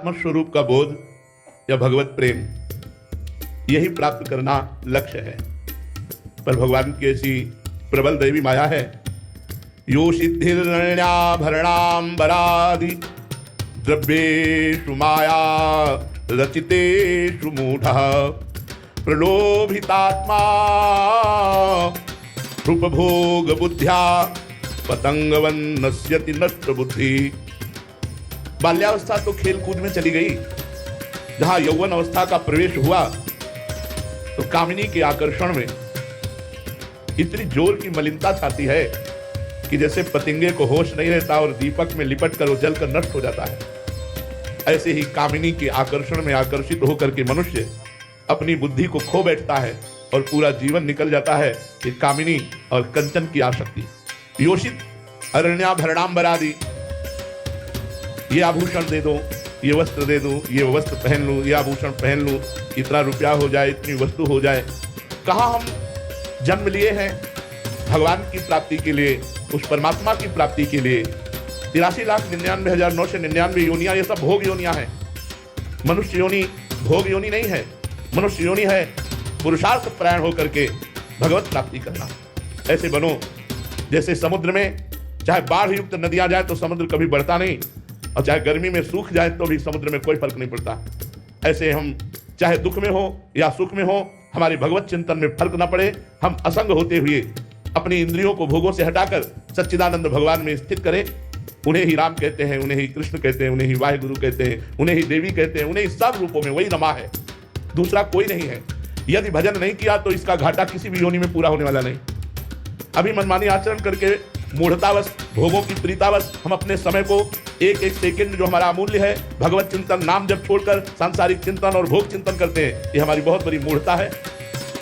परमात्मा स्वरूप का बोध या भगवत प्रेम, यही प्राप्त करना लक्ष्य है। पर भगवान की ऐसी प्रबल दैवी माया है। यो सिद्धिर्नण्याभरणाम्बरादि द्रव्येषु माया रचितेषु मूढ़ः प्रलोभितात्मा उपभोग बुद्ध्या पतंगवन्नस्यति नष्ट बुद्धि। बाल्यावस्था तो खेल कूद में चली गई। जहां यौवन अवस्था का प्रवेश हुआ तो कामिनी के आकर्षण में इतनी जोर की मलिनता छाती है कि जैसे पतंगे को होश नहीं रहता और दीपक में लिपट कर वो जलकर नष्ट हो जाता है। ऐसे ही कामिनी के आकर्षण में आकर्षित होकर के मनुष्य अपनी बुद्धि को खो बैठता है और पूरा जीवन निकल जाता है कि कामिनी और कंचन की आसक्ति। योषित अरण्याभरणाम्बरादि, ये आभूषण दे दो, ये वस्त्र दे दूं, ये वस्त्र पहन लूं, ये आभूषण पहन लूं, इतना रुपया हो जाए, इतनी वस्तु हो जाए। कहाँ हम जन्म लिए हैं भगवान की प्राप्ति के लिए, उस परमात्मा की प्राप्ति के लिए। 83,99,999 योनियां, ये सब भोग योनियां हैं। मनुष्य योनि भोग योनि नहीं है। मनुष्य योनि है पुरुषार्थ परायण होकर के भगवत प्राप्ति करना। ऐसे बनो जैसे समुद्र में चाहे बाढ़ युक्त नदियां जाए तो समुद्र कभी बढ़ता नहीं, और चाहे गर्मी में सूख जाए तो भी समुद्र में कोई फर्क नहीं पड़ता। ऐसे हम चाहे दुख में हो या सुख में हो, हमारे भगवत चिंतन में फर्क न पड़े। हम असंग होते हुए अपनी इंद्रियों को भोगों से हटाकर सच्चिदानंद भगवान में स्थित करें। उन्हें ही राम कहते हैं, उन्हें ही कृष्ण कहते हैं, उन्हें ही वाहिगुरु कहते हैं, उन्हें ही देवी कहते हैं, उन्हें ही सब रूपों में वही रमा है, दूसरा कोई नहीं है। यदि भजन नहीं किया तो इसका घाटा किसी भी योनि में पूरा होने वाला नहीं। अभी मनमानी आचरण करके मूढ़तावश, भोगों की प्रीतावश हम अपने समय को एक एक सेकंड जो हमारा अमूल्य है भगवत चिंतन नाम जब छोड़कर सांसारिक चिंतन और भोग चिंतन करते हैं, ये हमारी बहुत बड़ी मूढ़ता है,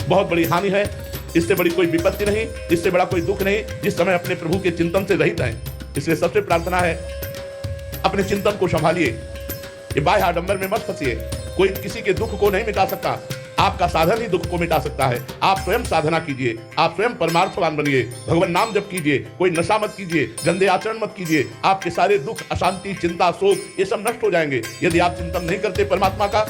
बहुत बड़ी हानि है। इससे बड़ी कोई विपत्ति नहीं, इससे बड़ा कोई दुख नहीं जिस समय अपने प्रभु के चिंतन से रहित हैं। इसलिए सबसे प्रार्थना है अपने चिंतन को संभालिए, ये बाह्य आडंबर में मत फंसिए। कोई किसी के दुख को नहीं मिटा सकता, आपका साधन ही दुख को मिटा सकता है। आप स्वयं साधना कीजिए, आप स्वयं परमार्थवान बनिए, भगवान नाम जप कीजिए, कोई नशा मत कीजिए, गंदे आचरण मत कीजिए। आपके सारे दुख, अशांति, चिंता, शोक ये सब नष्ट हो जाएंगे। यदि आप चिंतन नहीं करते परमात्मा का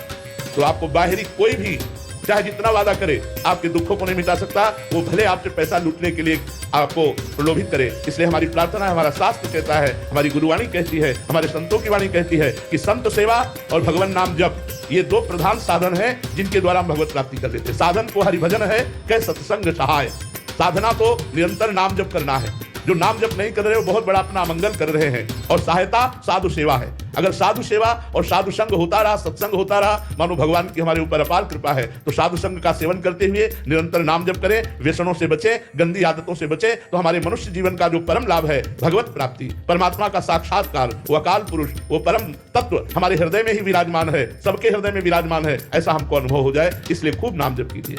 तो आपको बाहरी कोई भी चाहे जितना वादा करे आपके दुखों को नहीं मिटा सकता। वो भले आपसे पैसा लूटने के लिए आपको प्रलोभित करे। इसलिए हमारी प्रार्थना है, हमारा शास्त्र कहता है, हमारी गुरुवाणी कहती है, हमारे संतों की वाणी कहती है कि संत सेवा और भगवान नाम जप ये दो प्रधान साधन हैं जिनके द्वारा हम भगवत प्राप्ति कर लेते हैं। साधन को हरिभजन है, कह सत्संग सहाय। साधना तो निरंतर नाम जप करना है। जो नाम जप नहीं कर रहे वो बहुत बड़ा अपना अमंगल कर रहे हैं। और सहायता साधु सेवा है। अगर साधु सेवा और साधु संग होता रहा, सत्संग होता रहा, मानो भगवान की हमारे ऊपर अपार कृपा है। तो साधु संग का सेवन करते हुए निरंतर नाम जप करें, व्यसनों से बचे, गंदी आदतों से बचे, तो हमारे मनुष्य जीवन का जो परम लाभ है भगवत प्राप्ति, परमात्मा का साक्षात्कार, वो अकाल पुरुष, वो परम तत्व हमारे हृदय में ही विराजमान है, सबके हृदय में विराजमान है, ऐसा हमको अनुभव हो जाए। इसलिए खूब नाम जप कीजिए।